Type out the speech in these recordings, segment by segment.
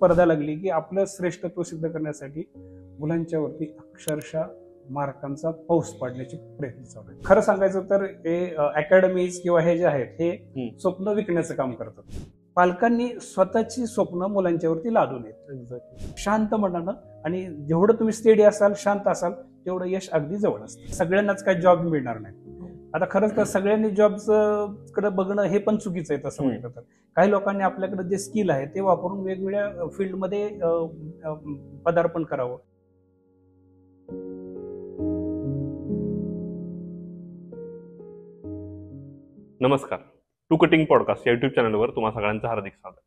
स्पर्धा लागली की आपलं श्रेष्ठत्व सिद्ध करण्यासाठी मुलांच्या वरती अक्षरशः मार्कांचा पाऊस पाडण्याचे प्रयत्न चालू आहे. खरं सांगायचं तर हे अकॅडमीज किंवा हे जे आहेत हे स्वप्न विकण्याचं काम करतात. पालकांनी स्वतःची स्वप्न मुलांच्यावरती लादू नयेत. शांत मनानं आणि जेवढं तुम्ही स्टेडी असाल, शांत असाल, तेवढं यश अगदी जवळ असतं. सगळ्यांनाच काही जॉब मिळणार नाही. आता खरंच तर सगळ्यांनी जॉबकडे बघणं हे पण चुकीचं आहे. तसं म्हटलं तर काही लोकांनी आपल्याकडे जे स्किल आहे ते वापरून वेगवेगळ्या फील्डमध्ये पदार्पण करावं. नमस्कार, टू कटिंग पॉडकास्ट या युट्यूब चॅनलवर तुम्हा सगळ्यांचं हार्दिक स्वागत.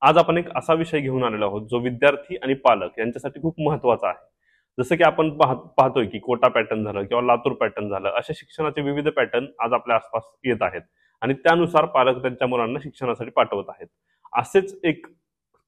आज आपण एक असा विषय घेऊन आलेलो आहोत जो विद्यार्थी आणि पालक यांच्यासाठी खूप महत्वाचा आहे. जसं की आपण पाहतोय की कोटा पॅटर्न झालं किंवा लातूर पॅटर्न झालं, अशा शिक्षणाचे विविध पॅटर्न आज आपल्या आसपास येत आहेत आणि त्यानुसार पालक त्यांच्या मुलांना शिक्षणासाठी पाठवत आहेत. असेच एक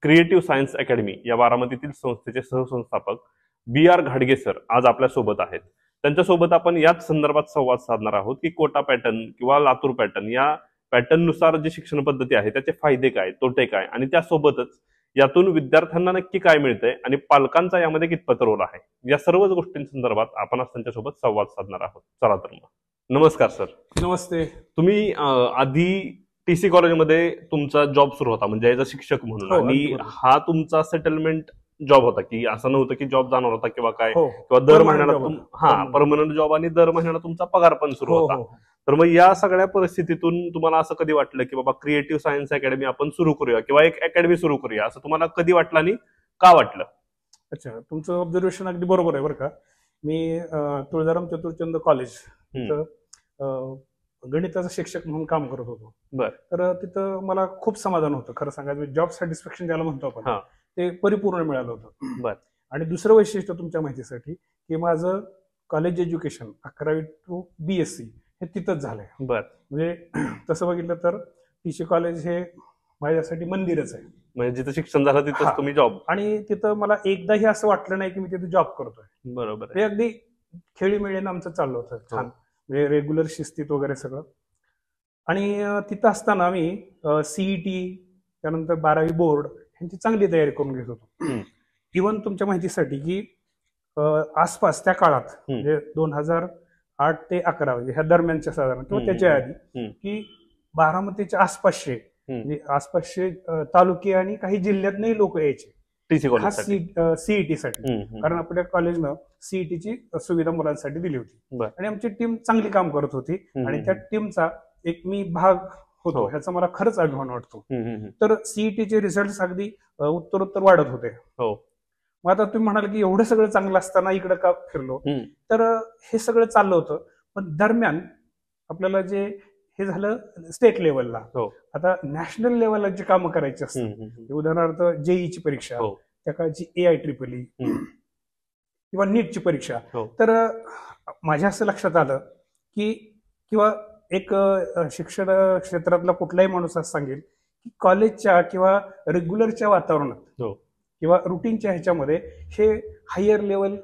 क्रिएटिव्ह सायन्स अकॅडमी या बारामतीतील संस्थेचे सहसंस्थापक BR घाडगे सर आज आपल्या सोबत आहेत. त्यांच्यासोबत आपण याच संदर्भात संवाद साधणार आहोत की कोटा पॅटर्न किंवा लातूर पॅटर्न या पॅटर्ननुसार जी शिक्षण पद्धती आहे त्याचे फायदे काय, तोटे काय आणि त्यासोबतच यातून विद्यार्थ्यांना नक्की काय मिळतंय आणि पालकांचा यामध्ये कितपत रोल आहे, या सर्वच गोष्टींसंदर्भात आपण आज त्यांच्यासोबत संवाद साधणार आहोत. चला तर मग. नमस्कार सर. नमस्ते. तुम्ही आधी TC कॉलेजमध्ये तुमचा जॉब सुरू होता म्हणजे ॲज अ शिक्षक म्हणून, आणि हा तुमचा सेटलमेंट जॉब होता की असं नव्हतं की जॉब जाणार होता किंवा काय, किंवा दर महिन्याला परमनंट जॉब आणि दर महिन्याला तुमचा पगार पण सुरू होता. तर मग या सगळ्या परिस्थितीतून तुम्हाला असं कधी वाटलं की बाबा क्रिएटिव्ह सायन्स अकॅडमी आपण सुरू करूया किंवा एक अकॅडमी सुरू करूया, असं तुम्हाला कधी वाटलं आणि का वाटलं? अच्छा, तुमचं ऑब्झर्वेशन अगदी बरोबर आहे बरं का. मी तुळजाराम चतुर्चंद कॉलेज गणिताचा शिक्षक म्हणून काम करत होतो. तर तिथं मला खूप समाधान होतं. खरं सांगायचं जॉब सॅटिस्फॅक्शन ज्याला म्हणतो आपण ते परिपूर्ण मिळालं होतं. आणि दुसरं वैशिष्ट्य तुमच्या माहितीसाठी की माझं कॉलेज एज्युकेशन 11वी to BSc हे तिथंच झालंय. म्हणजे तसं बघितलं तर TC कॉलेज हे माझ्यासाठी मंदिरच आहे. म्हणजे जिथं शिक्षण झालं तिथं तुम्ही जॉब, आणि तिथं मला एकदाही असं वाटलं नाही की मी तिथे जॉब करतोय. बरोबर. हे अगदी खेळीमेळीनं आमचं चाललं होतं छान, म्हणजे रेग्युलर शिस्तीत वगैरे सगळं. आणि तिथं असताना आम्ही CET त्यानंतर 12वी बोर्ड ह्यांची चांगली तयारी करून घेत होतो. इव्हन तुमच्या माहितीसाठी की आसपास त्या काळात म्हणजे 2008 ते 11 म्हणजे ह्या दरम्यानच्या साधारण किंवा त्याच्या आधी की बारामतीच्या आसपासचे तालुके आणि काही जिल्ह्यातनंही लोक यायचे खास CET साठी, कारण आपल्या कॉलेजनं CET ची सुविधा मुलांसाठी दिली होती. आणि आमची टीम चांगली काम करत होती आणि त्या टीमचा एक मी भाग होतो, ह्याचा मला खरंच अभिमान वाटतो. तर CET चे रिझल्ट अगदी उत्तरोत्तर वाढत होते. मग आता तुम्ही म्हणाल की एवढं सगळं चांगलं असताना इकडं का फिरलो, तर हे सगळं चाललं होतं. पण दरम्यान आपल्याला जे हे झालं स्टेट लेवलला, आता नॅशनल लेवलला जे कामं करायची असतात, उदाहरणार्थ JEE ची परीक्षा, त्या काळची AIEEE किंवा नीटची परीक्षा. तर माझ्या असं लक्षात आलं की किंवा एक शिक्षण क्षेत्रातला कुठलाही माणूस असं सांगेल की कॉलेजच्या किंवा रेग्युलरच्या वातावरणात किंवा रुटीनच्या ह्याच्यामध्ये हे हायर लेवल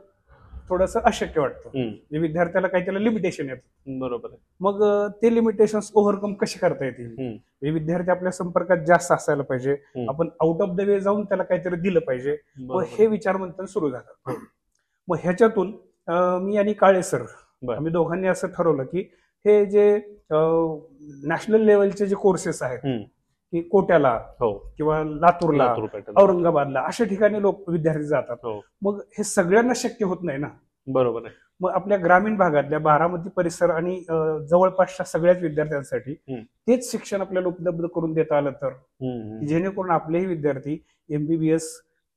थोडंसं अशक्य वाटतं. विद्यार्थ्याला काही त्याला लिमिटेशन येतं. बरोबर. मग ते लिमिटेशन्स ओव्हरकम कसे करता येतील? विद्यार्थी आपल्या संपर्कात जास्त असायला पाहिजे, आपण आउट ऑफ द वे जाऊन त्याला काहीतरी दिलं पाहिजे. मग हे विचारमंथन सुरू झालं. मग ह्याच्यातून मी आणि काळे सर आम्ही दोघांनी असं ठरवलं की हे जे नॅशनल लेवलचे जे कोर्सेस आहेत की कोट्याला किंवा लातूरला, औरंगाबादला अशा ठिकाणी विद्यार्थी जातात. मग हे सगळ्यांना शक्य होत नाही ना. बरोबर आहे. मग आपल्या ग्रामीण भागातल्या बारामती परिसर आणि जवळपासच्या सगळ्याच विद्यार्थ्यांसाठी तेच शिक्षण आपल्याला उपलब्ध करून देता आलं तर, जेणेकरून आपलेही विद्यार्थी MBBS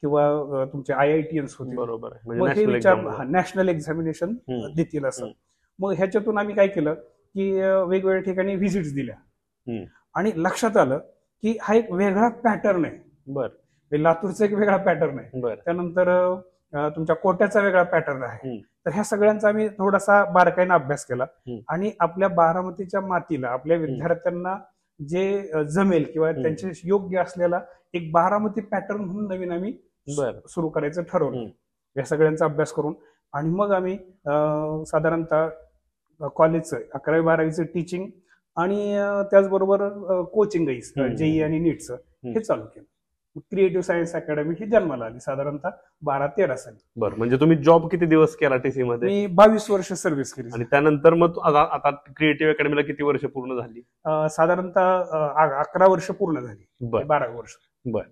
किंवा तुमचे IITians होतील. बरोबर. मग हे विचार नॅशनल एक्झामिनेशन देतील असं. मग ह्याच्यातून आम्ही काय केलं की वेगवेगळ्या ठिकाणी व्हिजिट्स दिल्या आणि लक्षात आलं की हा एक वेगळा पॅटर्न आहे. लातूरचा एक वेगळा पॅटर्न आहे, त्यानंतर तुमच्या कोट्याचा वेगळा पॅटर्न आहे. तर ह्या सगळ्यांचा आम्ही थोडासा बारकाईनं अभ्यास केला आणि आपल्या बारामतीच्या मातीला आपल्या विद्यार्थ्यांना जे जमेल किंवा त्यांचे योग्य असलेला एक बारामती पॅटर्न म्हणून नवीन आम्ही सुरू करायचं ठरवलं या सगळ्यांचा अभ्यास करून. आणि मग आम्ही साधारणतः कॉलेजचं 11वी 12वीचं टीचिंग आणि त्याचबरोबर कोचिंगही JEE आणि नीटचं हे चालू केलं. क्रिएटिव्ह सायन्स अकॅडमी ही जन्माला आली साधारणतः 12-13 साली. बरं, म्हणजे तुम्ही जॉब किती दिवस केला टीसी मध्ये? मी 22 वर्ष सर्व्हिस केली. आणि त्यानंतर मग आता क्रिएटिव्ह अकॅडमीला किती वर्ष पूर्ण झाली? साधारणतः 11 वर्ष पूर्ण झाली. 12 वर्ष. बरं,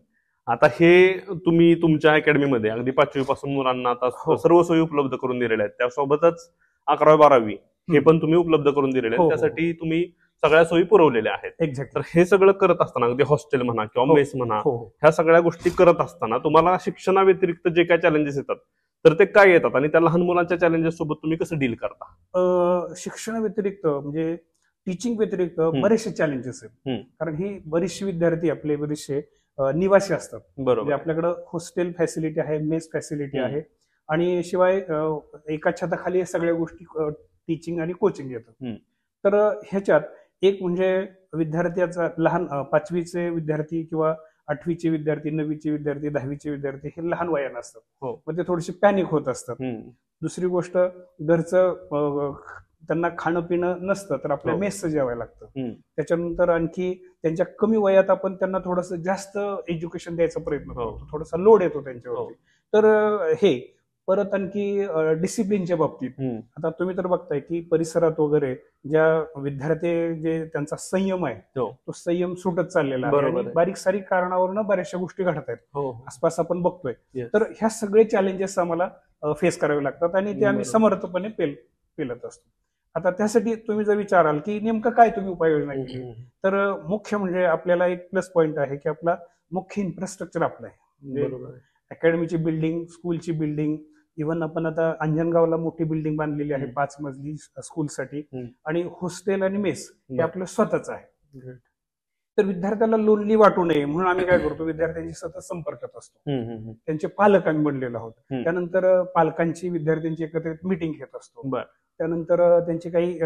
आता हे तुम्ही तुमच्या अकॅडमीमध्ये अगदी 5वी पासून मुलांना आता सर्व सोयी उपलब्ध करून दिलेल्या आहेत, त्यासोबतच 11वी-12वी हे पण तुम्ही उपलब्ध करून दिलेले आहेत. त्यासाठी तुम्ही सगळ्या सोयी पुरवलेल्या आहेत. एक्झॅक्ट. तर हे सगळं करत असताना अगदी हॉस्टेल म्हणा किंवा मेस म्हणा, ह्या सगळ्या गोष्टी करत असताना तुम्हाला शिक्षणाव्यतिरिक्त जे काय चॅलेंजेस येतात तर ते काय येतात आणि त्या लहान मुलांच्या चॅलेंजेस सोबत तुम्ही कसं डील करता? शिक्षणाव्यतिरिक्त म्हणजे टीचिंग व्यतिरिक्त बरेचसे चॅलेंजेस आहेत. कारण ही बरीचशी विद्यार्थी आपले बरेचसे निवासी असतात. बरोबर. आपल्याकडे हॉस्टेल फॅसिलिटी आहे, मेस फॅसिलिटी आहे आणि शिवाय एका छताखाली या सगळ्या गोष्टी टीचिंग आणि कोचिंग येतात. तर ह्याच्यात एक म्हणजे विद्यार्थ्याचा लहान 5वीचे विद्यार्थी किंवा 8वीचे विद्यार्थी, 9वीचे विद्यार्थी, 10वीचे विद्यार्थी हे लहान वयानं असतात. मग ते थोडेसे पॅनिक होत असतात. दुसरी गोष्ट, घरचं त्यांना खाणं पिणं नसतं तर आपल्या मेसचं जेवायला लागतं. त्याच्यानंतर आणखी त्यांच्या कमी वयात आपण त्यांना थोडंसं जास्त एज्युकेशन द्यायचा प्रयत्न करतो, थोडासा लोड येतो त्यांच्यावरती. तर हे परत आणखी डिसिप्लिनच्या बाबतीत आता तुम्ही तर बघताय की परिसरात वगैरे ज्या विद्यार्थी जे त्यांचा संयम आहे तो संयम सुटत चाललेला आहे. बारीक सारीक कारणावरनं बऱ्याचशा गोष्टी घडत आहेत आसपास आपण बघतोय. तर ह्या सगळे चॅलेंजेस आम्हाला फेस करावे लागतात आणि ते आम्ही समर्थपणे पेलत असतो. आता त्यासाठी तुम्ही जर विचाराल की नेमकं काय तुम्ही उपाययोजना केली, तर मुख्य म्हणजे आपल्याला एक प्लस पॉईंट आहे की आपला मुख्य इन्फ्रास्ट्रक्चर आपलं आहे. म्हणजे अकॅडमीची बिल्डिंग, स्कूलची बिल्डिंग, इव्हन आपण आता अंजनगावला मोठी बिल्डिंग बांधलेली आहे 5 मजली स्कूलसाठी, आणि हॉस्टेल आणि मेस हे आपलं स्वतःच आहे. तर विद्यार्थ्याला लोनली वाटू नये म्हणून आम्ही काय करतो, विद्यार्थ्यांशी सतत संपर्कात असतो. त्यांचे पालक आम्ही बनलेलो आहोत. त्यानंतर पालकांची विद्यार्थ्यांची एकत्रित मिटिंग घेत असतो. त्यानंतर त्यांचे काही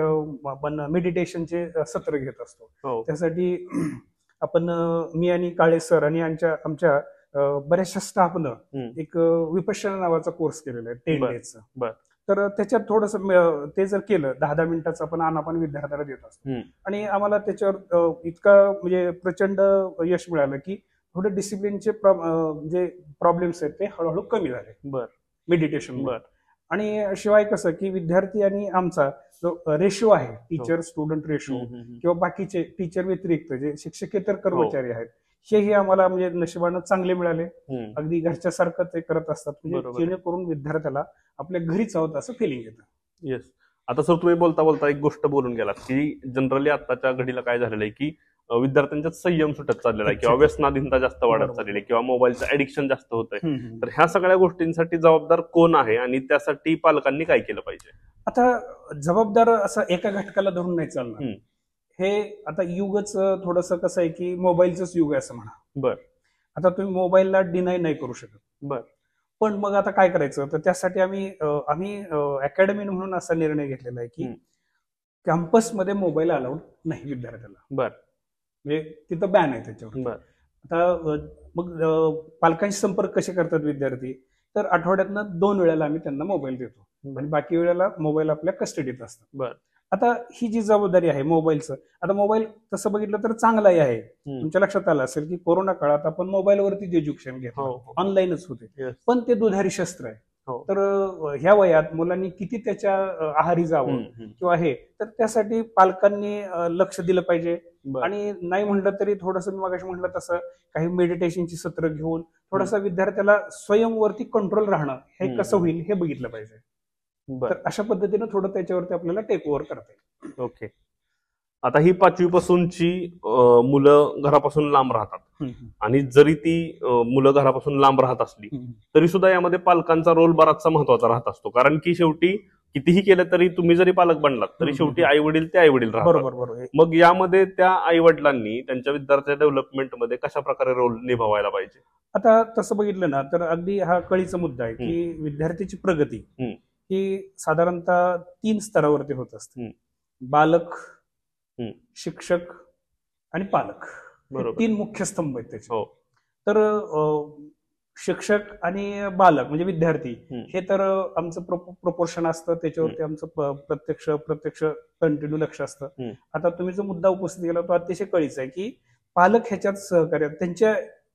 आपण मेडिटेशनचे सत्र घेत असतो. त्यासाठी आपण मी आणि काळे सर आणि आमच्या बऱ्याचशा स्टाफनं एक विपश्यना नावाचा कोर्स केलेला आहे 10 डेजचा. तर त्याच्यात थोडंसं ते जर केलं 10-10 मिनिटाचं आपण विद्यार्थ्याला देत असतो आणि आम्हाला त्याच्यावर इतका म्हणजे प्रचंड यश मिळालं की थोडे डिसिप्लिनचे जे प्रॉब्लेम्स आहेत ते हळूहळू कमी झाले मेडिटेशन. आणि शिवाय कसं की विद्यार्थी आणि आमचा जो रेशो आहे, टीचर स्टुडंट रेशो किंवा बाकीचे टीचर व्यतिरिक्त जे शिक्षकेतर कर्मचारी आहेत हेही आम्हाला म्हणजे नशिबानं चांगले मिळाले. अगदी घरच्या सारखं ते करत असतात, म्हणजे जेणेकरून विद्यार्थ्याला आपल्या घरीच आहोत असं फिलिंग येतं. येस. आता सर तुम्ही बोलता बोलता एक गोष्ट बोलून गेलात की जनरली आताच्या घडीला काय झालेलं आहे की विद्यार्थ्यांच्यात संयम सुटत चाललेला आहे किंवा व्यसनाधीनता जास्त वाढत चाललेली आहे किंवा मोबाईलचं ऍडिक्शन जास्त होत आहे. तर ह्या सगळ्या गोष्टींसाठी जबाबदार कोण आहे आणि त्यासाठी पालकांनी काय केलं पाहिजे? आता जबाबदार असं एका घटकाला धरून नाही चालणार. हे आता युगच थोडंसं कसं आहे की मोबाईलचंच युग आहे असं म्हणा. आता तुम्ही मोबाईलला डिनाय नाही करू शकत. पण मग आता काय करायचं, तर त्यासाठी आम्ही अकॅडमी म्हणून असा निर्णय घेतलेला आहे की कॅम्पसमध्ये मोबाईल अलाउड नाही विद्यार्थ्याला. म्हणजे तिथं बॅन आहे त्याच्यावर. आता मग पालकांशी संपर्क कसे करतात विद्यार्थी, तर आठवड्यातनं 2 वेळेला आम्ही त्यांना मोबाईल देतो आणि बाकी वेळेला मोबाईल आपल्या कस्टडीत असतात. आता ही जी जबाबदारी आहे मोबाईलचं, आता मोबाईल तसं बघितलं तर चांगलाही आहे. तुमच्या लक्षात आलं असेल की कोरोना काळात आपण मोबाईलवरतीच एज्युकेशन घेतो, ऑनलाईनच होते, पण ते दुधारी शस्त्र आहे. तर ह्या वयात मुलांनी किती त्याच्या आहारी जावं किंवा हे, तर त्यासाठी पालकांनी लक्ष दिलं पाहिजे. आणि नाही म्हटलं तरी थोडंसं मी मगाशी म्हटलं तसं काही मेडिटेशनची सत्र घेऊन थोडंसं विद्यार्थ्याला स्वयंवरती कंट्रोल राहणं हे कसं होईल हे बघितलं पाहिजे. तर अशा पद्धतीनं थोडं त्याच्यावरती आपल्याला टेक ओव्हर करता येईल. ओके. आता ही 5वी पासूनची मुलं घरापासून लांब राहतात आणि जरी ती मुलं घरापासून लांब राहत असली तरी सुद्धा यामध्ये पालकांचा रोल बराचसा महत्वाचा राहत असतो. कारण की शेवटी कितीही केलं तरी तुम्ही जरी पालक बनलात तरी शेवटी आई वडील ते आई वडील राहतात. मग यामध्ये त्या आई वडिलांनी त्यांच्या विद्यार्थ्याच्या डेव्हलपमेंटमध्ये कशा प्रकारे रोल निभावायला पाहिजे? आता तसं बघितलं ना तर अगदी हा कळीचा मुद्दा आहे की विद्यार्थ्याची प्रगती ही साधारणतः 3 स्तरावरती होत असते. बालक, शिक्षक आणि पालक, 3 मुख्य स्तंभ आहेत त्याचे. तर शिक्षक आणि बालक म्हणजे विद्यार्थी हे तर आमचं प्रपोर्शन असतं, त्याच्यावरती आमचं प्रत्यक्ष कंटिन्यू लक्ष असतं. आता तुम्ही जो मुद्दा उपस्थित केला तो अतिशय कळीचा आहे की पालक ह्याच्यात सहकार्य, त्यांच्या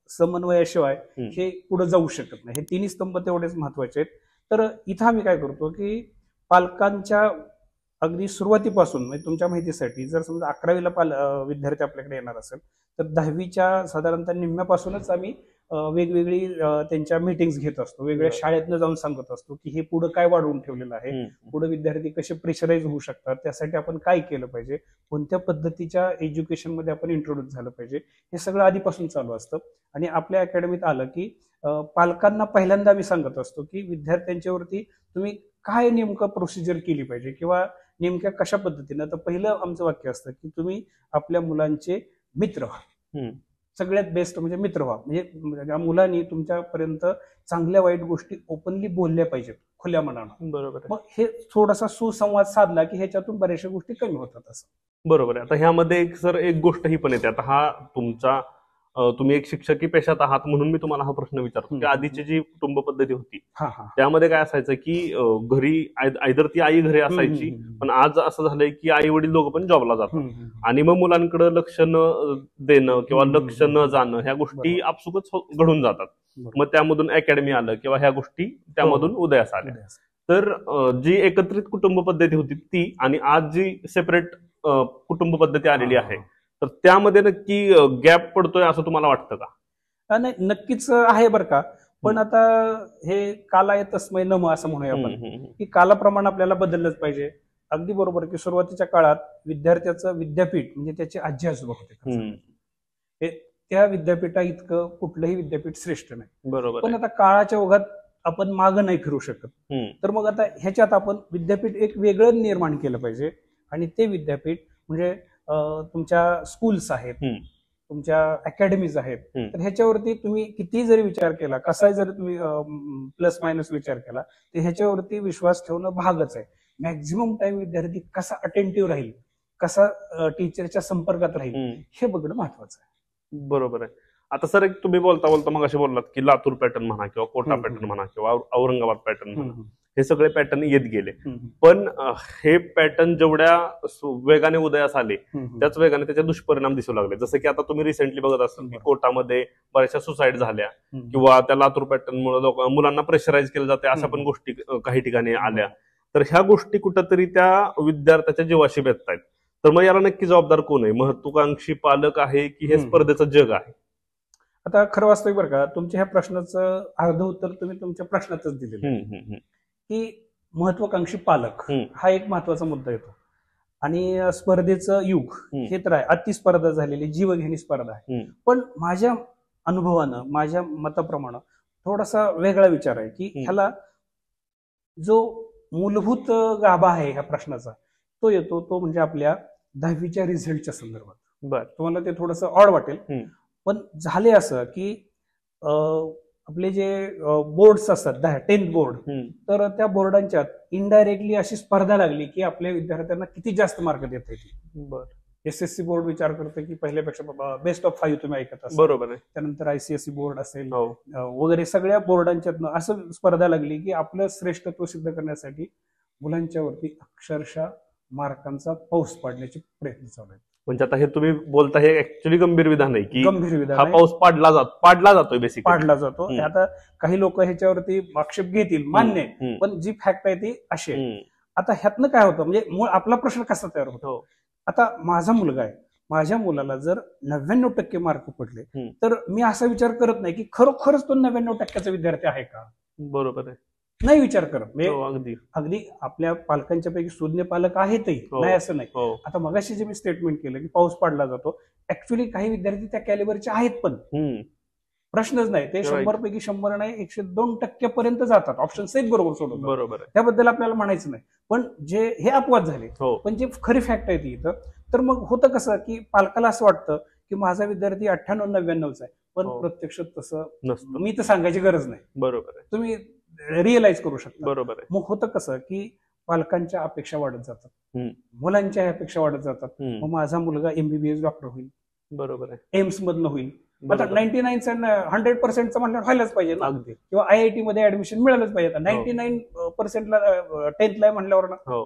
समन्वयाशिवाय हे पुढे जाऊ शकत नाही. हे तिन्ही स्तंभ तेवढेच महत्वाचे आहेत. तर इथं आम्ही काय करतो की पालकांच्या अगदी सुरुवातीपासून, म्हणजे तुमच्या माहितीसाठी, जर समजा 11वीला विद्यार्थी आपल्याकडे येणार असेल तर 10वीच्या साधारणतः निम्म्यापासूनच आम्ही वेगवेगळी त्यांच्या मीटिंग्स घेत असतो. वेगवेगळ्या शाळेतनं जाऊन सांगत असतो की हे पुढे काय वाढवून ठेवलेलं आहे, पुढे विद्यार्थी कसे प्रेशराईज होऊ शकतात, त्यासाठी आपण काय केलं पाहिजे, कोणत्या पद्धतीच्या एज्युकेशनमध्ये आपण इंट्रोड्यूस झालं पाहिजे, हे सगळं आधीपासून चालू असतं. आणि आपल्या अकॅडमीत आलं की पालकांना पहिल्यांदा आम्ही सांगत असतो की विद्यार्थ्यांच्यावरती तुम्ही काय नेमकं प्रोसिजर केली पाहिजे किंवा नेमक्या कशा पद्धतीनं. तर पहिलं आमचं वाक्य असतं की तुम्ही आपल्या मुलांचे मित्र व्हा. सगळ्यात बेस्ट म्हणजे मित्र व्हा. म्हणजे मुलांनी तुमच्यापर्यंत चांगल्या वाईट गोष्टी ओपनली बोलल्या पाहिजेत खुल्या मनानं. बरोबर. मग हे थोडासा सुसंवाद साधला की ह्याच्यातून बऱ्याचशा गोष्टी कमी होतात असं. बरोबर आहे. आता ह्यामध्ये एक गोष्ट ही पण येते. आता हा तुमचा तुम्ही एक शिक्षकी पेशात आहात म्हणून मी तुम्हाला हा प्रश्न विचारतो की आधीची जी कुटुंब पद्धती होती त्यामध्ये काय असायचं की घरी आयदर ती आई घरी असायची, पण आज असं झालंय की आई वडील दोघं पण जॉबला जातात आणि मग मुलांकडे लक्ष न देणं किंवा लक्ष न जाणं ह्या गोष्टी आपसुकच घडून जातात. मग त्यामधून अकॅडमी आलं किंवा ह्या गोष्टी त्यामधून उदयास आल्या. तर जी एकत्रित कुटुंब पद्धती होती ती आणि आज जी सेपरेट कुटुंब पद्धती आलेली आहे तर त्यामध्ये नक्की गॅप पडतोय असं तुम्हाला वाटतं का? नाही, नक्कीच आहे बरं का. पण आता हे कालाय तस्मै नमः असं म्हणूया आपण की कालाप्रमाणे आपल्याला बदललंच पाहिजे. अगदी बरोबर की सुरुवातीच्या काळात विद्यार्थ्याचं विद्यापीठ म्हणजे त्याचे आजी आजोबा होते. त्या विद्यापीठा इतकं कुठलंही विद्यापीठ श्रेष्ठ नाही. बरोबर. पण आता काळाच्या ओघात आपण मागं नाही फिरू शकत. तर मग आता ह्याच्यात आपण विद्यापीठ एक वेगळं निर्माण केलं पाहिजे. आणि ते विद्यापीठ म्हणजे तुमच्या स्कूल्स आहेत, तुमच्या अकॅडमीज आहेत. तर ह्याच्यावरती तुम्ही किती जरी विचार केला, कसाही जरी तुम्ही प्लस मायनस विचार केला, तर ह्याच्यावरती विश्वास ठेवणं भागच आहे. मॅक्झिमम टाइम विद्यार्थी कसा अटेंटिव्ह राहील, कसा टीचरच्या संपर्कात राहील हे बघणं महत्वाचं आहे. बरोबर आहे. आता सर एक तुम्ही बोलता मग असे बोललात की लातूर पॅटर्न म्हणा किंवा कोटा पॅटर्न म्हणा किंवा औरंगाबाद पॅटर्न म्हणा, हे सगळे पॅटर्न येत गेले. पण हे पॅटर्न जेवढ्या वेगाने उदयास आले त्याच वेगाने त्याचे दुष्परिणाम दिसू लागले. जसं की आता तुम्ही रिसेंटली बघत असाल की कोटामध्ये बऱ्याचशा सुसाईड झाल्या किंवा त्या लातूर पॅटर्नमुळे मुलांना प्रेशराईज केलं जाते अशा पण गोष्टी काही ठिकाणी आल्या. तर ह्या गोष्टी कुठंतरी त्या विद्यार्थ्याच्या जीवाशी बेततायत. तर मग याला नक्की जबाबदार कोण आहे? महत्वाकांक्षी पालक आहे की हे स्पर्धेचं जग आहे? आता खरं वास्तविक बरं का, तुमच्या ह्या प्रश्नाचं अर्ध उत्तर तुम्ही तुमच्या प्रश्नातच दिलेलं की महत्वाकांक्षी पालक हा एक महत्वाचा मुद्दा येतो. आणि स्पर्धेचं युग हे तर आहे, अतिस्पर्धा झालेली जीवघेणी स्पर्धा आहे. पण माझ्या अनुभवानं, माझ्या मताप्रमाणे थोडासा वेगळा विचार आहे की ह्याला जो मूलभूत गाभा आहे ह्या प्रश्नाचा तो येतो, तो म्हणजे आपल्या 10वीच्या रिझल्टच्या संदर्भात. तुम्हाला ते थोडंसं ऑड वाटेल, पण झाले असं की आपले जे बोर्ड्स असतात 10th बोर्ड, तर त्या बोर्डांच्यात इनडायरेक्टली अशी स्पर्धा लागली की आपल्या विद्यार्थ्यांना किती जास्त मार्क देता येतील. SSC बोर्ड विचार करते की पहिल्यापेक्षा बेस्ट ऑफ 5 तुम्ही ऐकत असाल. बरोबर आहे. त्यानंतर ICSE बोर्ड असेल वगैरे सगळ्या बोर्डांच्यात असं स्पर्धा लागली की आपलं श्रेष्ठत्व सिद्ध करण्यासाठी मुलांच्यावरती अक्षरशः मार्कांचा पाऊस पाडण्याचे प्रयत्न चालू आहेत. म्हणजे आता हे तुम्ही बोलता हे ऍक्च्युअली गंभीर विधान आहे की गंभीर विधान हा पाऊस पाडला जातोय बेसिकली. पाडला जातो. आता काही लोक ह्याच्यावरती आक्षेप घेतील, मान्य आहे, पण जी फॅक्ट आहे ती अशी आहे. आता ह्यातनं काय होतं म्हणजे आपला प्रश्न कसा तयार होतो. आता माझा मुलगा आहे, माझ्या मुलाला जर 99% मार्क पडले तर मी असा विचार करत नाही की खरोखरच तो 99% विद्यार्थी आहे का. बरोबर आहे. नाही विचार करत. अगदी आपल्या पालकांच्या पैकी सुज्ञ पालक आहेतही, नाही असं नाही. आता मगाशी जे मी स्टेटमेंट केलं की पाऊस पाडला जातो, ऍक्च्युली काही विद्यार्थी त्या कॅलिबरचे आहेत, पण प्रश्नच नाही. ते 100 पैकी 100 नाही 102% पर्यंत जातात. ऑप्शन एक बरोबर सोडवतात. बरोबर, त्याबद्दल आपल्याला म्हणायचं नाही. पण जे हे अपवाद झाले, पण जे खरी फॅक्ट आहे ती इथं, तर मग होतं कसं की पालकाला असं वाटतं की माझा विद्यार्थी 98-99चा आहे, पण प्रत्यक्षात तसं नसतं. मी तर सांगायची गरज नाही. बरोबर आहे. तुम्ही रिअलाइज करू शकता. बरोबर आहे. मग होतं कसं की पालकांच्या अपेक्षा वाढत जातात, मुलांच्या अपेक्षा वाढत जातात. मग माझा मुलगा MBBS डॉक्टर होईल, बरोबर आहे, एम्स मधनं होईल. आता 99% म्हणल्यावर व्हायलाच पाहिजे ना, किंवा IIT मध्ये ऍडमिशन मिळालंच पाहिजे. 99%ला 10th ला म्हणल्यावर ना.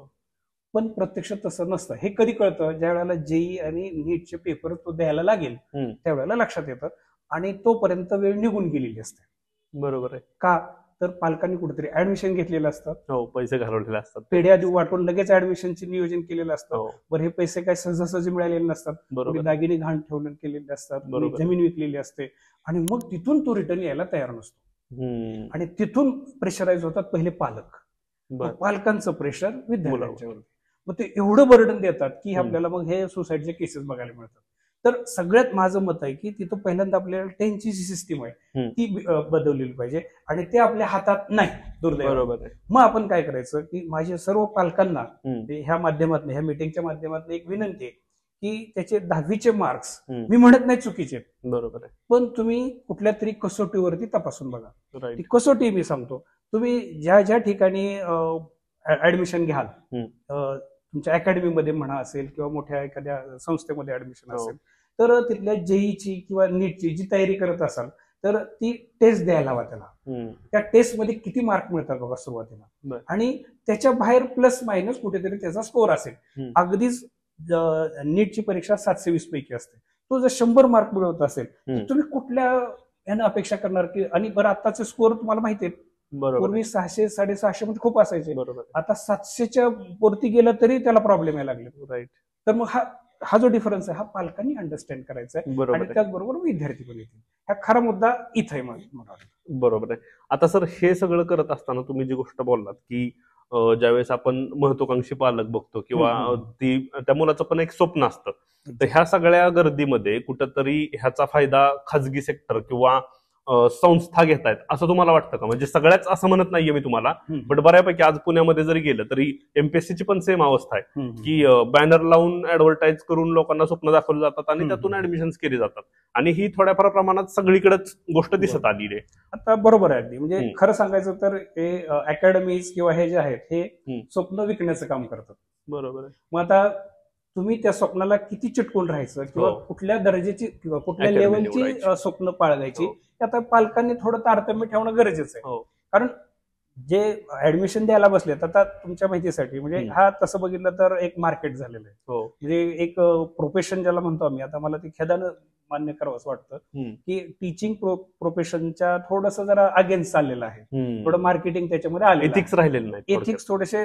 पण प्रत्यक्षात तसं नसतं. हे कधी कळतं? ज्या वेळेला JEE आणि नीटचे पेपर तो द्यायला लागेल त्यावेळेला लक्षात येतं. आणि तोपर्यंत वेळ निघून गेलेली असते. बरोबर आहे. का तर पालकांनी कुठेतरी ऍडमिशन घेतलेलं असतं, हो, पैसे घालवलेले असतात, पेढ्या देऊ वाटून लगेच ऍडमिशनचे नियोजन केलेलं असतं. हो बरं, हे पैसे काय सहजासहजी मिळालेले नसतात, बरोबर दागिने घाण ठेवून केलेले असतात, बरोबर. जमीन विकलेली असते आणि मग तिथून तो रिटर्न यायला तयार नसतो आणि तिथून प्रेशराईज होतात पहिले पालक. पालकांचं प्रेशर विद्यार्थ्यांच्यावरती, मग ते एवढं बर्डन देतात की आपल्याला मग हे सुसाईडचे केसेस बघायला मिळतात. तर सगळ्यात माझं मत आहे की तिथं पहिल्यांदा आपल्याला टेनची जी सिस्टीम आहे ती बदललेली पाहिजे आणि ते आपल्या हातात नाही दुर्दैव. बरोबर आहे. मग आपण काय करायचं की माझ्या सर्व पालकांना ह्या माध्यमातून, ह्या मीटिंगच्या माध्यमातून एक विनंती आहे की त्याचे 10वीचे मार्क्स मी म्हणत नाही चुकीचे, बरोबर आहे, पण तुम्ही कुठल्या तरी कसोटीवरती तपासून बघा. ती कसोटी मी सांगतो, तुम्ही ज्या ज्या ठिकाणी ऍडमिशन घ्याल, तुमच्या अकॅडमीमध्ये म्हणा असेल किंवा मोठ्या एखाद्या संस्थेमध्ये ऍडमिशन असेल, तर तिथल्या जेईची किंवा नीटची जी तयारी करत असाल तर ती टेस्ट द्यायला हवा त्याला. त्या टेस्टमध्ये किती मार्क मिळतात बघा सुरुवातीला, आणि त्याच्या बाहेर प्लस मायनस कुठेतरी त्याचा स्कोर असेल. अगदीच नीटची परीक्षा 720 पैकी असते, तो जर 100 मार्क मिळवत असेल तर तुम्ही कुठल्या यानं अपेक्षा करणार की, आणि बरं आताचे स्कोर तुम्हाला माहिती आहे, पूर्वी 600 650 मध्ये खूप असायचे, आता 700च्या वरती गेलं तरी त्याला प्रॉब्लेम यायला लागले. राईट. तर मग हा जो डिफरन्स आहे हा पालकांनी अंडरस्टँड करायचा आहे आणि त्याचबरोबर विद्यार्थी पण येतील. हा खरा मुद्दा इथं आहे मला. बरोबर आहे. आता सर, हे सगळं करत असताना तुम्ही जी गोष्ट बोललात की ज्यावेळेस आपण महत्वाकांक्षी पालक बघतो किंवा त्या मुलाचं पण एक स्वप्न असतं, तर ह्या सगळ्या गर्दीमध्ये कुठंतरी ह्याचा फायदा खाजगी सेक्टर किंवा संस्था घेतायत असं तुम्हाला वाटतं का? म्हणजे सगळ्याच असं म्हणत नाहीये मी तुम्हाला, बट बऱ्यापैकी आज पुण्यामध्ये जरी गेलं तरी एमपीएससीची पण सेम अवस्था आहे की बॅनर लावून ऍडव्हर्टाईज करून लोकांना स्वप्न दाखवले जातात आणि त्यातून ऍडमिशन केली जातात, आणि ही थोड्याफार प्रमाणात सगळीकडेच गोष्ट दिसत आली आहे. आता बरोबर आहे अगदी. म्हणजे खरं सांगायचं तर हे अकॅडमीज किंवा हे जे आहेत हे स्वप्न विकण्याचं काम करतात. बरोबर आहे. मग आता तुम्ही त्या स्वप्नाला किती चिटकून राहायचं किंवा कुठल्या दर्जाची किंवा कुठल्या लेवलची स्वप्न पाळायची, आता पालकांनी थोडं तारतम्य ठेवणं गरजेचं आहे. कारण जे ऍडमिशन द्यायला बसलेत, आता तुमच्या माहितीसाठी म्हणजे हा तसं बघितलं तर एक मार्केट झालेलं आहे. म्हणजे एक प्रोफेशन ज्याला म्हणतो आम्ही, आता मला ते खेदानं मान्य करावंच वाटतं की टीचिंग प्रोफेशनच्या थोडंसं जरा अगेन्स्ट चाललेलं आहे. थोडं मार्केटिंग त्याच्यामध्ये आले, एथिक्स राहिलेलं नाही, एथिक्स थोडेसे.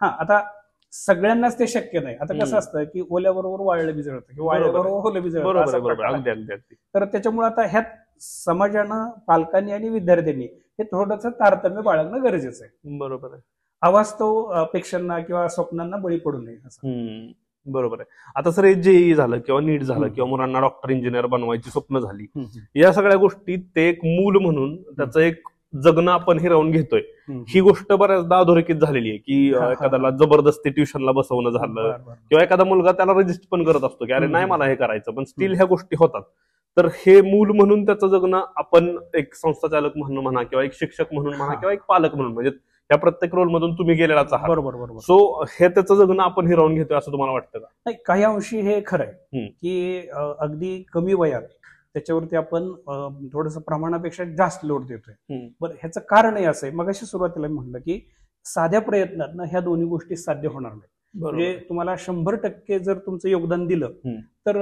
आता सगळ्यांनाच ते शक्य नाही. आता कसं असतं की ओल्याबरोबर वाळलं बिजळतं किंवा वाळल्याबरोबर ओलं बिजळतं. तर त्याच्यामुळे आता ह्यात समाजानं, पालकांनी आणि विद्यार्थ्यांनी हे थोडंसं तारतम्य बाळगणं गरजेचं आहे. बरोबर आहे. अवास्तव अपेक्षांना किंवा स्वप्नांना बळी पडू नये असं. बरोबर आहे. आता सर, जेई झालं किंवा नीट झालं किंवा मुलांना डॉक्टर इंजिनियर बनवायची स्वप्न झाली, या सगळ्या गोष्टी ते एक मूल म्हणून त्याचं एक जगणं आपण हिरावून घेतोय. ही गोष्ट बऱ्याचदा अधोरेखित झालेली आहे की एखाद्याला जबरदस्ती ट्युशनला बसवणं झालं किंवा एखादा मुलगा त्याला रजिस्ट पण करत असतो की अरे नाही मला हे करायचं, पण स्टील ह्या गोष्टी होतात. तर हे मूल म्हणून त्याचं जगणं आपण एक संस्थाचालक म्हणून म्हणा किंवा एक शिक्षक म्हणून म्हणा किंवा एक पालक म्हणून, म्हणजे या प्रत्येक रोल मधून तुम्ही गेलेलाच आहात. बरोबर. सो हे त्याचं जगणं आपण हिरावून घेतोय असं तुम्हाला वाटतं का? नाही, काही अंशी हे खरं आहे की अगदी कमी वयात त्याच्यावरती आपण थोडंसं प्रमाणापेक्षा जास्त लोड देतोय. बरं, ह्याचं कारणही असं आहे, मगाशी सुरुवातीला म्हणलं की साध्या प्रयत्नातनं ह्या दोन्ही गोष्टी साध्य होणार नाही. म्हणजे तुम्हाला 100% जर तुमचं योगदान दिलं तर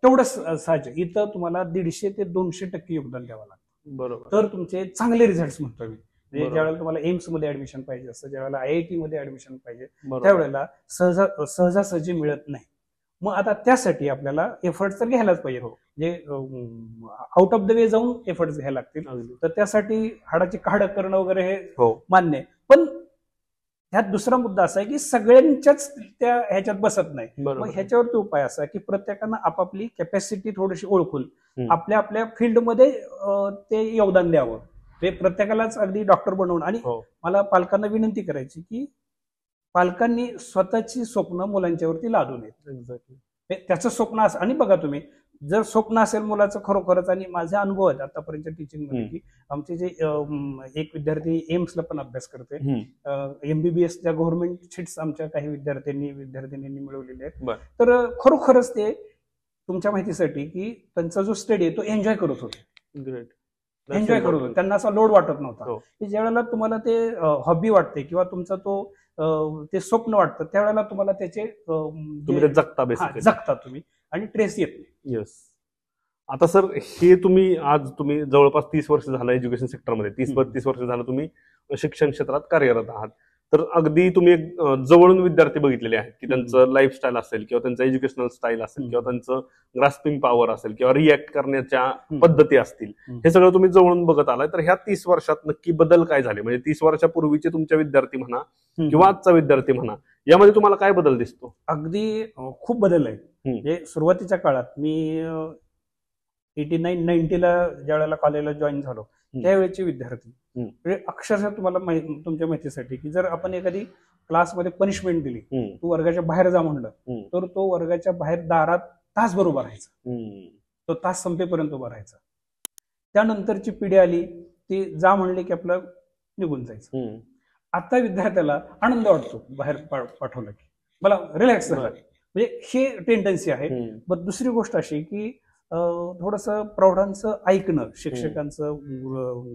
तेवढंच साहजिक, इथं तुम्हाला 150 ते 200% योगदान द्यावं लागतं. बरोबर. तर तुमचे चांगले रिझल्ट म्हणतो मी. म्हणजे ज्यावेळेला तुम्हाला एम्स मध्ये ऍडमिशन पाहिजे असतं, ज्यावेळेला IIT मध्ये ऍडमिशन पाहिजे, त्यावेळेला सहजासहजी मिळत नाही. मग आता त्यासाठी आपल्याला एफर्ट्स तर घ्यायलाच पाहिजे. म्हणजे आउट ऑफ द वे जाऊन एफर्ट्स घ्यायला लागतील. तर त्यासाठी हाडाची काढ करणं वगैरे हे मान्य आहे, पण ह्यात दुसरा मुद्दा असा आहे की सगळ्यांच्याच त्या ह्याच्यात बसत नाही. मग ह्याच्यावरती उपाय असा की प्रत्येकानं आपापली कॅपॅसिटी थोडीशी ओळखून आपल्या आपल्या फील्डमध्ये ते योगदान द्यावं. ते प्रत्येकालाच अगदी डॉक्टर बनवून, आणि मला पालकांना विनंती करायची की पालकांनी स्वतःची स्वप्न मुलांच्यावरती लादू नयेत. त्याचं स्वप्न असं, आणि बघा तुम्ही जर स्वप्न असेल मुलाचं खरोखरच, आणि माझे अनुभव आहेत आतापर्यंत टीचिंग मध्ये की आमचे जे एक विद्यार्थी एम्सला पण अभ्यास करते, MBBS ज्या गव्हर्नमेंट सीट्स आमच्या काही विद्यार्थ्यांनी मिळवलेले आहेत, तर खरोखरच ते तुमच्या माहितीसाठी की त्यांचा जो स्टडी आहे तो एन्जॉय करत होते. एन्जॉय करत होते, त्यांना असा लोड वाटत नव्हता. की ज्या वेळेला तुम्हाला ते हॉबी वाटते किंवा तुमचा तो ते स्वप्न वाटतं, त्यावेळेला तुम्हाला त्याचे जगता तुम्ही आणि ट्रेस येत नाही. येस, आता सर हे तुम्ही जवळपास 30 वर्ष झालं एज्युकेशन सेक्टरमध्ये, 30-32 वर्ष झालं तुम्ही शिक्षण क्षेत्रात कार्यरत आहात. तर अगदी तुम्ही जवळून विद्यार्थी बघितलेले आहेत की त्यांचं लाईफस्टाईल असेल किंवा त्यांचं एज्युकेशनल स्टाईल असेल किंवा त्यांचं ग्रास्पिंग पॉवर असेल किंवा रिॲक्ट करण्याच्या पद्धती असतील, हे सगळं तुम्ही जवळून बघत आलाय. तर ह्या 30 वर्षात नक्की बदल काय झाले? म्हणजे 30 वर्षापूर्वीचे तुमच्या विद्यार्थी म्हणा किंवा आजचा विद्यार्थी म्हणा, यामध्ये तुम्हाला काय बदल दिसतो? अगदी खूप बदल आहे. म्हणजे सुरुवातीच्या काळात मी 89-90ला ज्या वेळेला कॉलेजला जॉईन झालो त्यावेळेचे विद्यार्थी म्हणजे अक्षरशः तुम्हाला तुमच्या माहितीसाठी की जर आपण एखादी क्लासमध्ये पनिशमेंट दिली, तू वर्गाच्या बाहेर जा म्हणलं तर तो वर्गाच्या बाहेर दारात तासभर उभा राहायचा, तो तास संपेपर्यंत उभा राहायचा. त्यानंतरची पिढी आली ती जा म्हणले की आपलं निघून जायचं. आता विद्यार्थ्याला आनंद वाटतो बाहेर पाठवलं की मला रिलॅक्स झाला, म्हणजे हे टेंडन्सी आहे. पण दुसरी गोष्ट अशी की थोडंसं प्रौढांचं ऐकणं, शिक्षकांचं,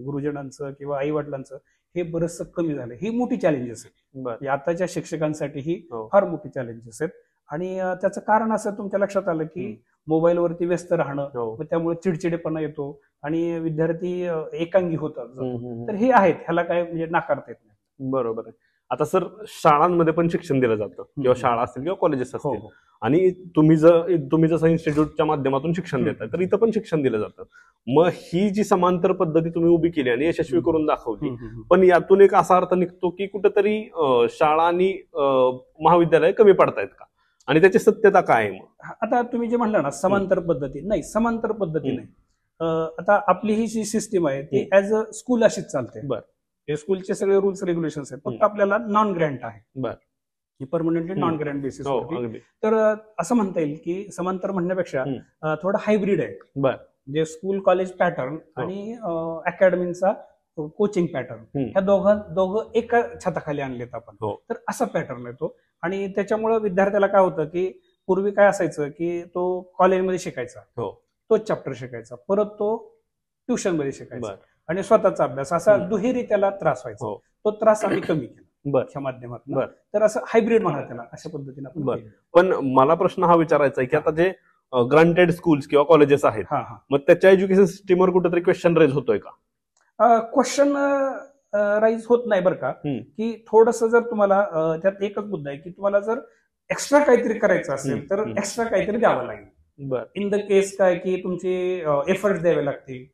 गुरुजनांचं किंवा आई वडिलांचं हे बरंचसं कमी झालं. ही मोठी चॅलेंजेस आहेत आताच्या शिक्षकांसाठी, ही फार मोठी चॅलेंजेस आहेत. आणि त्याचं कारण असं तुमच्या लक्षात आलं की मोबाईलवरती व्यस्त राहणं, त्यामुळे चिडचिडेपणा येतो आणि विद्यार्थी एकांगी होतात. तर हे आहेत, ह्याला काय म्हणजे नाकारता येत नाही. बरोबर आहे. आता सर शाळांमध्ये पण शिक्षण दिलं जातं किंवा शाळा असतील किंवा कॉलेजेस असतील, आणि तुम्ही जसं इन्स्टिट्यूटच्या माध्यमातून शिक्षण देताय तर इथं पण शिक्षण दिलं जातं. मग ही जी समांतर पद्धती तुम्ही उभी केली आणि यशस्वी करून दाखवली, पण यातून एक असा अर्थ निघतो की कुठेतरी शाळा आणि महाविद्यालय कमी पडतायत का, आणि त्याची सत्यता काय आहे? मग आता तुम्ही जे म्हणला ना समांतर पद्धती, नाही समांतर पद्धती नाही. आता आपली ही जी सिस्टीम आहे ती ऍज अ स्कूल अशीच चालते. हे स्कूलचे सगळे रूल्स रेग्युलेशन्स आहेत, फक्त आपल्याला नॉन ग्रँट आहे, परमनंटली नॉन ग्रँट बेसिस. तर असं म्हणता येईल की समांतर म्हणण्यापेक्षा थोडं हायब्रिड आहे. म्हणजे स्कूल कॉलेज पॅटर्न आणि अकॅडमीचा कोचिंग पॅटर्न, ह्या दोघं एका छताखाली आणलेत आपण. तर असा पॅटर्न येतो. आणि त्याच्यामुळे विद्यार्थ्याला काय होतं की पूर्वी काय असायचं की तो कॉलेजमध्ये शिकायचा, तोच चॅप्टर शिकायचा, परत तो ट्युशन मध्ये शिकायचा आणि स्वतःचा अभ्यास, असा दुहेरी त्याला त्रास व्हायचा. तो त्रास आम्ही कमी केला माध्यमातून. तर असं हायब्रिड म्हणा त्याला, अशा पद्धतीने. पण मला प्रश्न हा विचारायचा आहे की आता जे ग्रांटेड स्कूल्स किंवा कॉलेजेस आहेत, मग त्याच्या एज्युकेशन सिस्टीमवर कुठेतरी क्वेश्चन रेज होतोय का? क्वेश्चन राईज होत नाही बरं का, की थोडंसं जर तुम्हाला त्यात एकच मुद्दा आहे की तुम्हाला जर एक्स्ट्रा काहीतरी करायचं असेल तर एक्स्ट्रा काहीतरी द्यावं लागेल. इन द केस काय की तुमचे एफर्ट्स द्यावे लागतील,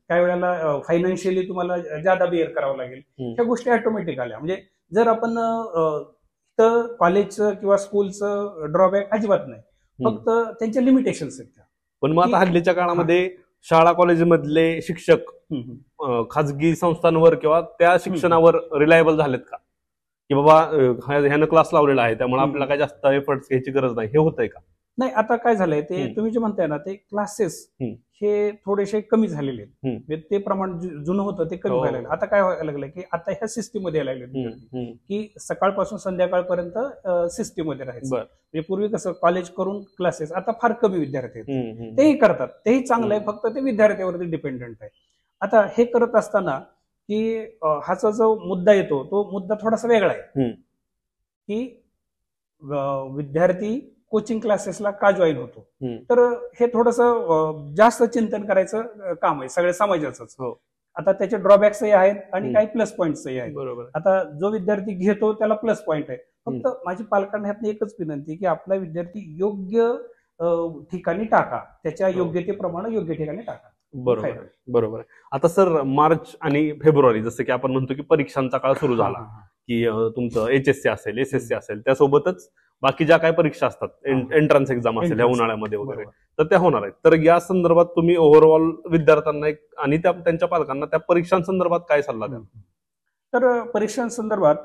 काही वेळेला फायनान्शियली तुम्हाला जादा बेअर करावं लागेल. ह्या गोष्टी ऑटोमॅटिक आल्या. म्हणजे जर आपण कॉलेजचं किंवा स्कूलचं ड्रॉबॅक अजिबात नाही, फक्त त्यांच्या लिमिटेशन्स आहेत. पण मग आता हल्लीच्या काळामध्ये शाळा कॉलेजमधले शिक्षक खाजगी संस्थांवर किंवा त्या शिक्षणावर रिलायबल झालेत का, की बाबा ह्यानं क्लास लावलेला आहे त्यामुळे आपल्याला काय जास्त एफर्ट्स घ्यायची गरज नाही, हे होतंय का? नाही, आता काय झालंय ते तुम्ही जे म्हणताय ना, ते क्लासेस हे थोडेसे कमी झालेले आहेत. ते प्रमाण जुनं होतं ते कमी व्हायला लागलं. आता काय व्हायला लागलं की आता ह्या सिस्टीम मध्ये यायला लागले की सकाळपासून संध्याकाळपर्यंत सिस्टीम मध्ये राहायचं. म्हणजे पूर्वी कसं कॉलेज करून क्लासेस, आता फार कमी विद्यार्थी आहेत. तेही करतात, तेही चांगलं आहे, फक्त ते विद्यार्थ्यावरती डिपेंडंट आहे. आता हे करत असताना की हाचा जो मुद्दा येतो तो मुद्दा थोडासा वेगळा आहे की विद्यार्थी कोचिंग क्लासेसला का जॉईन होतो. तर हे थोडंसं जास्त चिंतन करायचं काम आहे सगळ्या समाजाचंच. आता त्याचे ड्रॉबॅक्सही आहेत आणि काही प्लस पॉईंट्सही आहेत. आता जो विद्यार्थी घेतो त्याला प्लस पॉईंट आहे. फक्त माझी पालकांना ह्यातनं एकच विनंती की आपला विद्यार्थी योग्य ठिकाणी टाका, त्याच्या योग्यतेप्रमाणे योग्य ठिकाणी टाका. बरोबर आहे. आता सर मार्च आणि फेब्रुवारी जसं की आपण म्हणतो की परीक्षांचा काळ सुरू झाला की तुमचं HSC असेल, SSC असेल, त्यासोबतच बाकी ज्या काही परीक्षा असतात, एंट्रन्स एक्झाम असेल या उन्हाळ्यामध्ये वगैरे, तर त्या होणार आहेत. तर या संदर्भात तुम्ही ओव्हरऑल विद्यार्थ्यांना आणि त्यांच्या पालकांना त्या परीक्षांसंदर्भात काय सल्ला द्याल? तर परीक्षांसंदर्भात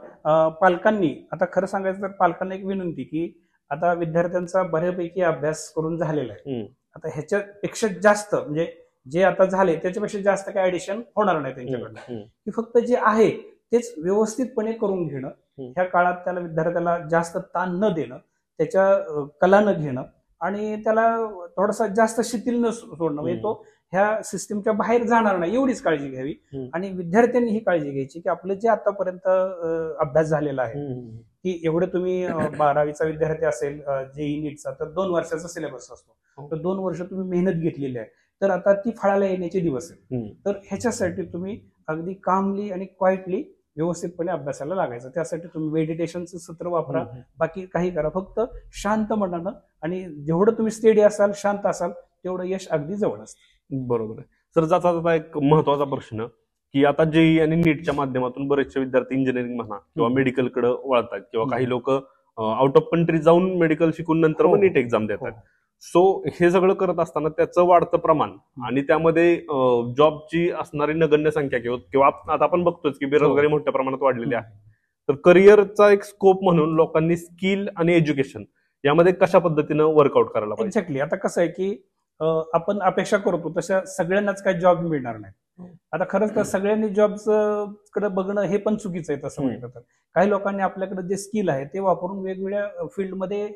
पालकांनी, आता खरं सांगायचं तर पालकांना एक विनंती की आता विद्यार्थ्यांचा बऱ्यापैकी अभ्यास करून झालेला आहे. आता ह्याच्यापेक्षा जास्त म्हणजे जे आता झाले त्याच्यापेक्षा जास्त काही ऍडिशन होणार नाही त्यांच्याकडनं, की फक्त जे आहे तेच व्यवस्थितपणे करून घेणं. ह्या काळात त्याला विद्यार्थ्याला जास्त ताण न देणं, त्याच्या कला न घेणं आणि त्याला थोडासा जास्त शिथिल न सोडणं. म्हणजे तो ह्या सिस्टीमच्या बाहेर जाणार नाही एवढीच काळजी घ्यावी. आणि विद्यार्थ्यांनी ही काळजी घ्यायची की आपलं जे आतापर्यंत अभ्यास झालेला आहे की एवढं तुम्ही 12वीचा विद्यार्थी असेल, JEE नीटचा, तर 2 वर्षाचा सिलेबस असतो. तर 2 वर्ष तुम्ही मेहनत घेतलेली आहे, तर आता ती फळाला येण्याचे दिवस आहेत. हम्म. तर ह्याच्यासाठी तुम्ही अगदी कामली आणि क्वाइटली व्यवस्थितपणे अभ्यासाला लागायचं. त्यासाठी तुम्ही मेडिटेशनचं सत्र वापरा, बाकी काही करा, फक्त शांत मनानं, आणि जेवढं तुम्ही स्टेडी असाल, शांत असाल, तेवढं यश अगदी जवळ असतं. बरोबर आहे सर. जाता जाता एक महत्वाचा प्रश्न की आता जेई आणि नीटच्या माध्यमातून बरेचसे विद्यार्थी इंजिनिअरिंग म्हणा किंवा मेडिकलकडे वळतात, किंवा काही लोक आउट ऑफ कंट्री जाऊन मेडिकल शिकून नंतर मग नीट एक्झाम देतात. सो हे सगळं करत असताना त्याचं वाढतं प्रमाण आणि त्यामध्ये जॉबची असणारी नगण्य संख्या किंवा आता आपण बघतोच की बेरोजगारी मोठ्या प्रमाणात वाढलेली आहे. तर करिअरचा एक स्कोप म्हणून लोकांनी स्किल आणि एज्युकेशन यामध्ये कशा पद्धतीनं वर्कआउट करायला पाहिजे? एक्झॅक्टली. आता कसं आहे की आपण अपेक्षा करतो तशा सगळ्यांनाच काही जॉब मिळणार नाही. आता खरंच तर सगळ्यांनी जॉबचं कडे बघणं हे पण चुकीचं आहे तसं म्हटलं तर. काही लोकांनी आपल्याकडे जे स्किल आहे ते वापरून वेगवेगळ्या फील्डमध्ये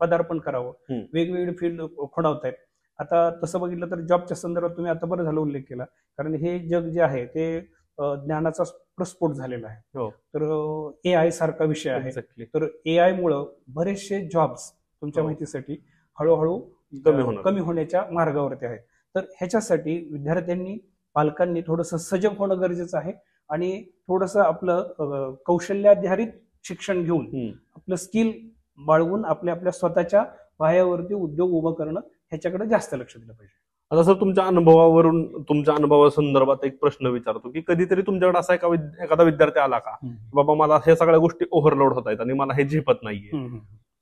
पदार्पण करावं, वेगवेगळे फील्ड खोडावतायत. आता तसं बघितलं तर जॉबच्या संदर्भात तुम्ही आता बरं झालं उल्लेख केला, कारण हे जग जे आहे ते ज्ञानाचा प्रस्फोट झालेला आहे. तर AI सारखा विषय आहे. तर AI मुळे बरेचसे जॉब्स तुमच्या माहितीसाठी हळूहळू कमी होण्याच्या मार्गावरती आहेत. तर ह्याच्यासाठी विद्यार्थ्यांनी, पालकांनी थोडंसं सजग होणं गरजेचं आहे, आणि थोडंसं आपलं कौशल्याधारित शिक्षण घेऊन आपलं स्किल बाळगून आपल्या स्वतःच्या पायावरती उद्योग उभं करणं, ह्याच्याकडे जास्त लक्ष दिलं पाहिजे. आता सर तुमच्या अनुभवावरून, तुमच्या अनुभवासंदर्भात एक प्रश्न विचारतो की कधीतरी तुमच्याकडे असा एखादा विद्यार्थी आला का, बाबा मला हे सगळ्या गोष्टी ओव्हरलोड होत आहेत आणि मला हे झेपत नाहीये,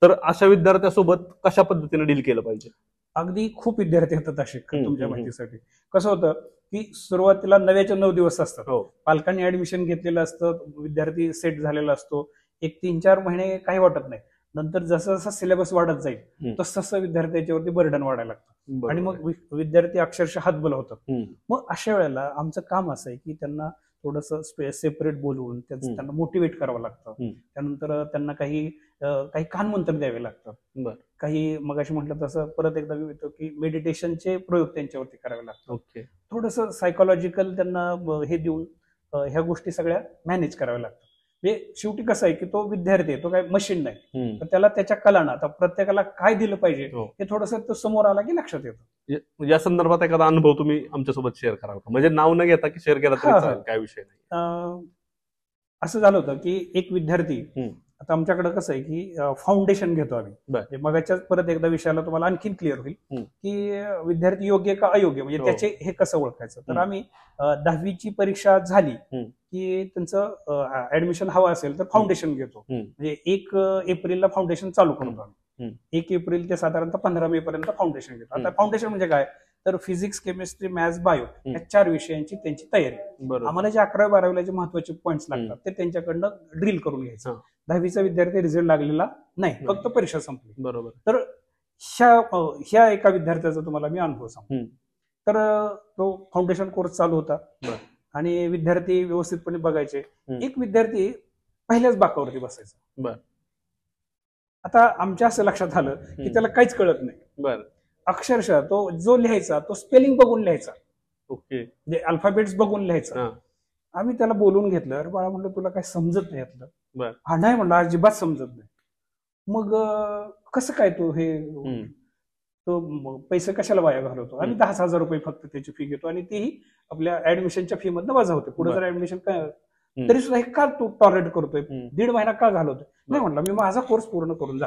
तर अशा विद्यार्थ्यासोबत कशा पद्धतीने डील केलं पाहिजे? अगदी खूप विद्यार्थी येतात असे तुमच्या माहितीसाठी. कसं होतं की सुरुवातीला 9 दिवस असतात, पालकांनी ऍडमिशन घेतलेलं असतं, विद्यार्थी सेट झालेला असतो, एक 3-4 महिने काही वाटत नाही. नंतर जसं जसं सिलेबस वाढत जाईल तसं तसं विद्यार्थ्यांच्यावरती बर्डन वाढायला लागतं, आणि मग विद्यार्थी अक्षरशः हातबल होतात. मग अशा वेळेला आमचं काम असं आहे की त्यांना थोडंसं सेपरेट बोलवून त्यांना मोटिवेट करावं लागतं. त्यानंतर त्यांना काही कानमंत्र द्यावे लागतात. काही मगाशी म्हटलं तसं परत एकदा मी म्हणतो की मेडिटेशनचे प्रयोग त्यांच्यावरती करावे लागतात. थोडंसं सायकोलॉजिकल त्यांना हे देऊन ह्या गोष्टी सगळ्या मॅनेज कराव्या लागतात. म्हणजे शेवटी कसं आहे की तो विद्यार्थी आहे, तो काही मशीन नाही, तर त्याला त्याच्या कलानं, आता प्रत्येकाला काय दिलं पाहिजे हे थोडंसं तो समोर आला की लक्षात येतं. या संदर्भात एखादा अनुभव तुम्ही आमच्यासोबत शेअर कराल का? म्हणजे नाव न घेता की शेअर केला तरी चालेल, काय विषय नाही. असं झालं होतं की एक विद्यार्थी, आता आमच्याकडे कसं आहे की फाउंडेशन घेतो आम्ही. मगाच्या परत एकदा विषयाला तुम्हाला आणखीन क्लिअर होईल की विद्यार्थी योग्य का अयोग्य, म्हणजे त्याचे हे कसं ओळखायचं. तर आम्ही 10वीची परीक्षा झाली की त्यांचं ऍडमिशन हवं असेल तर फाउंडेशन घेतो. म्हणजे 1 एप्रिलला फाउंडेशन चालू करतो आम्ही. 1 एप्रिल ते साधारणतः 15 मे पर्यंत फाउंडेशन घेतो. आता फाउंडेशन म्हणजे काय, तर फिजिक्स, केमिस्ट्री, मॅथ्स, बायो या 4 विषयांची त्यांची तयारी. आम्हाला जे 11वी-12वीला जे महत्वाचे पॉईंट्स लागतात ते त्यांच्याकडनं ड्रिल करून घ्यायचं. 10वीचा विद्यार्थी रिझल्ट लागलेला नाही, फक्त परीक्षा संपली. बरोबर. तर ह्या एका विद्यार्थ्याचा तुम्हाला मी अनुभव सांगतो. तर तो फाउंडेशन कोर्स चालू होता आणि विद्यार्थी व्यवस्थितपणे बघायचे. एक विद्यार्थी पहिल्याच बाकावरती बसायचा. आता आमच्या असं लक्षात आलं की त्याला काहीच कळत नाही. अक्षरशः तो जो लिहायचा तो स्पेलिंग बघून लिहायचा, म्हणजे अल्फाबेट्स बघून लिहायचा. आम्ही त्याला बोलवून घेतलं, अरे बाळा म्हणलं तुला काय समजत नाही यातलं? हा नाही म्हणलं, अजिबात समजत नाही. मग कसं काय तू हे, तो पैसे कशाला वाया घालवतो? आम्ही 10,000 रुपये फक्त त्याची फी घेतो, आणि तेही आपल्या ऍडमिशनच्या फी मधनं वजा होते. पुढे जर ऍडमिशन काय तरी सुद्धा हे का तू टॉलरेट करतोय, 1.5 महिना का घालवतोय? नाही म्हणलं, मी माझा कोर्स पूर्ण करून जा.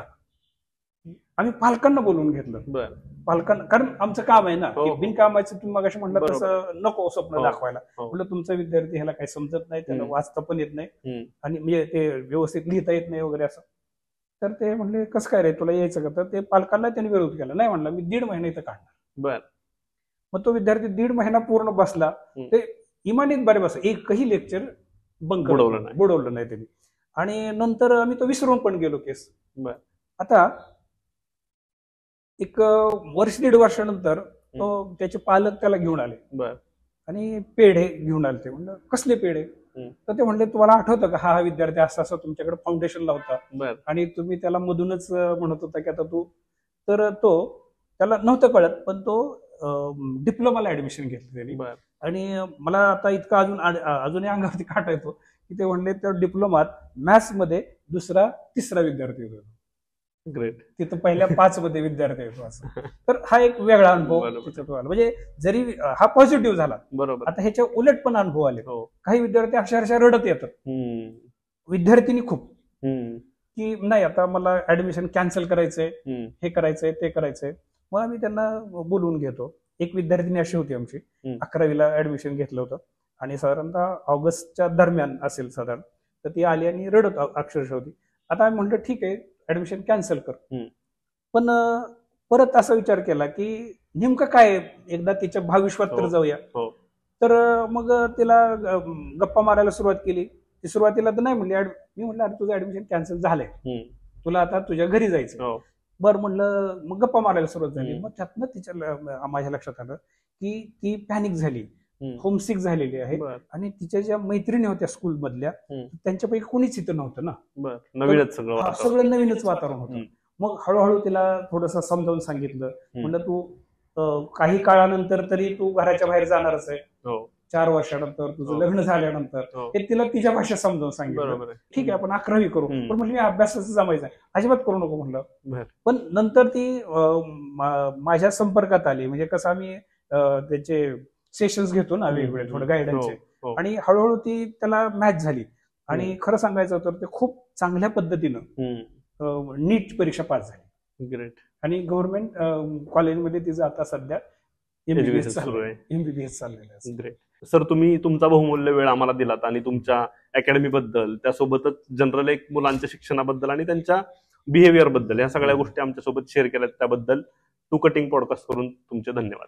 आम्ही पालकांना बोलवून घेतलं. पालकांना, कारण आमचं काम आहे ना, बिनकामाचं तुम्ही मगाशी म्हटलं तसं नको स्वप्न दाखवायला. म्हटलं तुमचा विद्यार्थी ह्याला काही समजत नाही, त्याला वाचता पण येत नाही आणि म्हणजे ते व्यवस्थित लिहिता येत नाही वगैरे असं. तर ते म्हणले कसं काय रे तुला यायचं का? तर ते पालकांना त्यांनी विरोध केला. नाही म्हणलं, मी 1.5 महिना इथं काढणार. मग तो विद्यार्थी 1.5 महिना पूर्ण बसला. ते इमानीत बरे बस, एकही लेक्चर बुडवलं नाही त्यांनी. आणि नंतर आम्ही तो विसरून पण गेलो केस. आता 1 वर्ष 1.5 वर्षानंतर तो त्याचे पालक त्याला घेऊन आले आणि पेढे घेऊन आले. ते म्हणलं कसले पेढे? तर ते म्हणले तुम्हाला आठवतं का हा विद्यार्थी असा असा तुमच्याकडे फाउंडेशनला होता आणि तुम्ही त्याला मधूनच म्हणत होता की आता तू, तर तो त्याला नव्हतं कळत, पण तो डिप्लोमाला ऍडमिशन घेतलं त्यांनी. आणि मला आता इतकं अजूनही अंगावरती काटा येतो की ते म्हणले त्या डिप्लोमात मॅथ्स मध्ये 2रा 3रा विद्यार्थी होता. ग्रेट. तिथं पहिल्या 5 मध्ये विद्यार्थी होतो असं. तर हा एक वेगळा अनुभव बरोबर. तिच्यात आला. म्हणजे जरी हा पॉझिटिव्ह झाला, बरोबर. आता ह्याच्या उलट पण अनुभव आले. हो. काही विद्यार्थी अक्षरशः रडत येतात, विद्यार्थिनी खूप, की नाही आता मला ऍडमिशन कॅन्सल करायचंय, हे करायचंय, ते करायचंय. मग आम्ही त्यांना बोलवून घेतो. एक विद्यार्थिनी अशी होती आमची, 11वीला ऍडमिशन घेतलं होतं आणि साधारणतः ऑगस्टच्या दरम्यान असेल साधारण, तर ती आली आणि रडत अक्षरशः होती. आता आम्ही म्हटलं ठीक आहे ऍडमिशन कॅन्सल कर, पण परत असा विचार केला की नेमकं काय, एकदा तिच्या भाविष्यात तर जाऊया. तर मग तिला गप्पा मारायला सुरुवात केली. ती सुरुवातीला तर नाही म्हणली, मी म्हटलं अरे तुझं ऍडमिशन कॅन्सल झालंय, तुला आता तुझ्या घरी जायचं. बरं म्हणलं, मग गप्पा मारायला सुरुवात झाली. मग त्यातनं तिच्या माझ्या लक्षात आलं की ती पॅनिक झाली, होमसिक झालेली आहे आणि तिच्या ज्या मैत्रिणी होत्या स्कूल मधल्या त्यांच्यापैकी कोणीच इथं नव्हतं ना, नवीनच सगळं नवीनच वातावरण होतं. मग हळूहळू तिला थोडस समजावून सांगितलं, म्हणलं तू काही काळानंतर तरी तू घराच्या बाहेर जाणारच आहे, 4 वर्षानंतर तुझं लग्न झाल्यानंतर. हे तिला तिच्या भाषेत समजावून सांगितलं. ठीक आहे आपण 11वी करू, पण म्हणलं मी अभ्यासाचं जमायचं अजिबात करू नको म्हणलं. पण नंतर ती माझ्या संपर्कात आली. म्हणजे कसं आम्ही त्याचे सेशन्स घेतो ना वेगवेगळे, थोडं गायडन्सचे, आणि हळूहळू ती त्याला मॅच झाली. आणि खरं सांगायचं तर ते खूप चांगल्या पद्धतीनं नीट परीक्षा पास झाली. ग्रेट. आणि गव्हर्नमेंट कॉलेजमध्ये तिचं आता सध्या एमबीबीएस सुरू आहे. एमबीबीएस चाललेलं आहे. ग्रेट. सर, तुम्ही तुमचा बहुमूल्य वेळ आम्हाला दिलात आणि तुमच्या अकॅडमी बद्दल, त्यासोबतच जनरल एक मुलांच्या शिक्षणाबद्दल आणि त्यांच्या बिहेवियर बद्दल या सगळ्या गोष्टी आमच्यासोबत शेअर केल्यात, त्याबद्दल टू कटिंग पॉडकास्ट करून तुमचे धन्यवाद.